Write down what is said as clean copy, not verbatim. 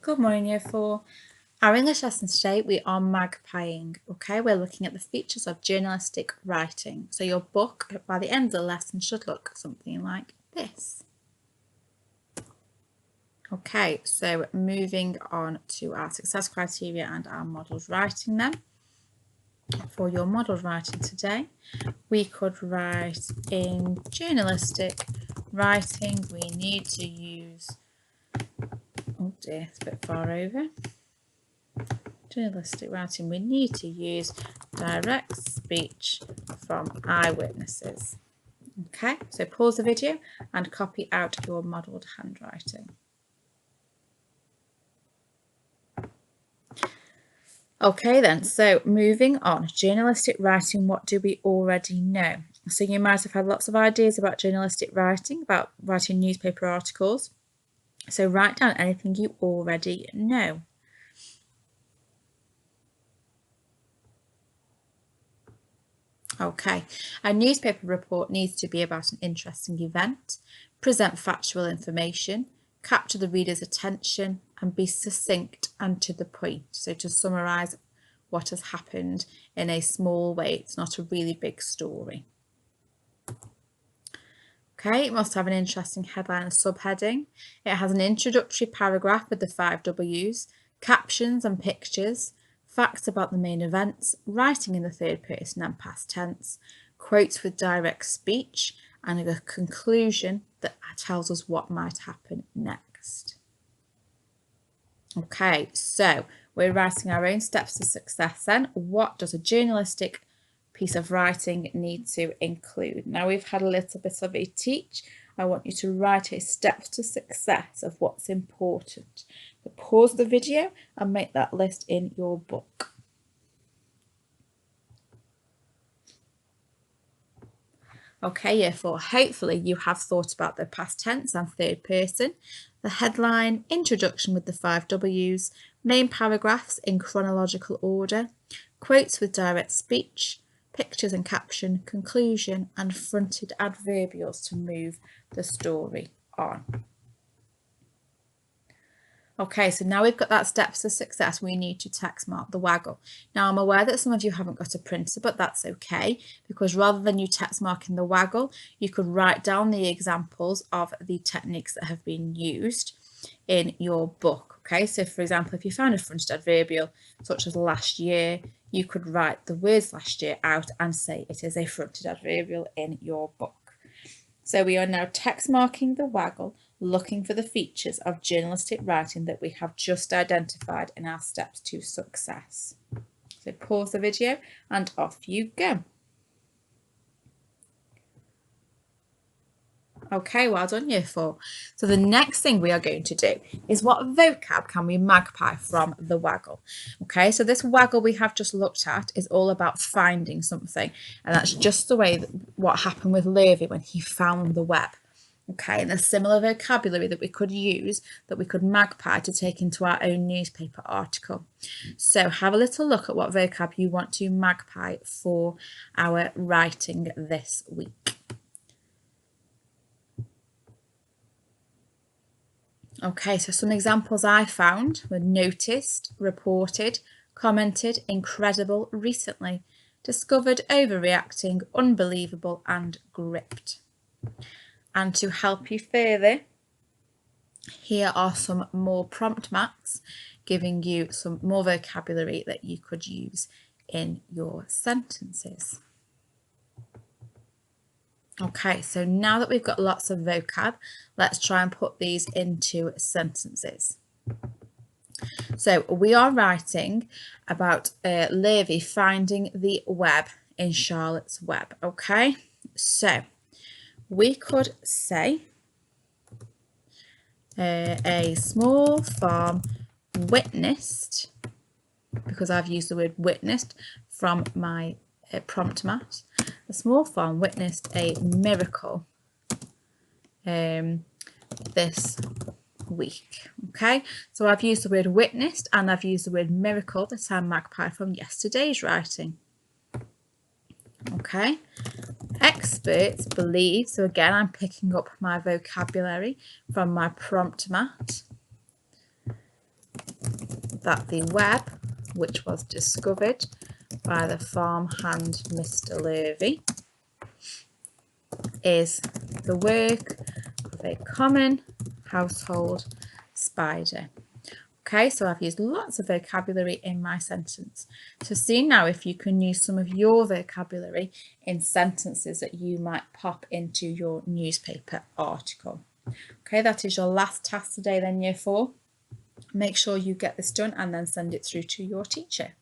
Good morning, Year 4. Our English lesson today, we are magpieing, okay? We're looking at the features of journalistic writing. So your book, by the end of the lesson, should look something like this. Okay, so moving on to our success criteria and our modelled writing then. For your modelled writing today, we could write in journalistic writing, we need to use, oh dear, it's a bit far over. Journalistic writing, we need to use direct speech from eyewitnesses. Okay, so pause the video and copy out your modelled handwriting. Okay then, so moving on, journalistic writing, what do we already know? So you might have had lots of ideas about journalistic writing, about writing newspaper articles. So write down anything you already know. Okay, a newspaper report needs to be about an interesting event, present factual information, capture the reader's attention, and be succinct and to the point. So to summarise what has happened in a small way, it's not a really big story. Okay, it must have an interesting headline and subheading. It has an introductory paragraph with the 5 W's, captions and pictures, facts about the main events, writing in the third person and past tense, quotes with direct speech, and a conclusion that tells us what might happen next. Okay, so we're writing our own steps to success then. What does a journalistic piece of writing need to include? Now we've had a little bit of a teach. I want you to write a steps to success of what's important. So pause the video and make that list in your book. Okay, Year 4, hopefully you have thought about the past tense and third person, the headline, introduction with the 5 W's, main paragraphs in chronological order, quotes with direct speech, pictures and caption, conclusion, and fronted adverbials to move the story on. Okay, so now we've got that steps to success, we need to text mark the waggle. Now I'm aware that some of you haven't got a printer, but that's okay, because rather than you text marking the waggle, you could write down the examples of the techniques that have been used in your book. Okay, so for example, if you found a fronted adverbial such as last year, you could write the words last year out and say it is a fronted adverbial in your book. So we are now text marking the waggle, looking for the features of journalistic writing that we have just identified in our steps to success. So pause the video and off you go. Okay, well done, Year 4. So the next thing we are going to do is what vocab can we magpie from the waggle? Okay, so this waggle we have just looked at is all about finding something, and that's just the way that what happened with Lurvy when he found the web. Okay, and there's similar vocabulary that we could use, that we could magpie to take into our own newspaper article. So have a little look at what vocab you want to magpie for our writing this week. Okay, so some examples I found were noticed, reported, commented, incredible, recently, discovered, overreacting, unbelievable, and gripped. And to help you further, here are some more prompt mats giving you some more vocabulary that you could use in your sentences. Okay, so now that we've got lots of vocab, let's try and put these into sentences. So we are writing about Lurvy finding the web in Charlotte's Web. Okay, so we could say a small farm witnessed, because I've used the word witnessed from my prompt mat. A small farm witnessed a miracle this week. Okay, so I've used the word witnessed and I've used the word miracle that I magpie from yesterday's writing. Okay, experts believe, so again I'm picking up my vocabulary from my prompt mat. that the web, which was discovered by the farmhand Mr. Lurvy, is the work of a common household spider. Okay, so I've used lots of vocabulary in my sentence. So see now if you can use some of your vocabulary in sentences that you might pop into your newspaper article. Okay, that is your last task today then, Year 4. Make sure you get this done and then send it through to your teacher.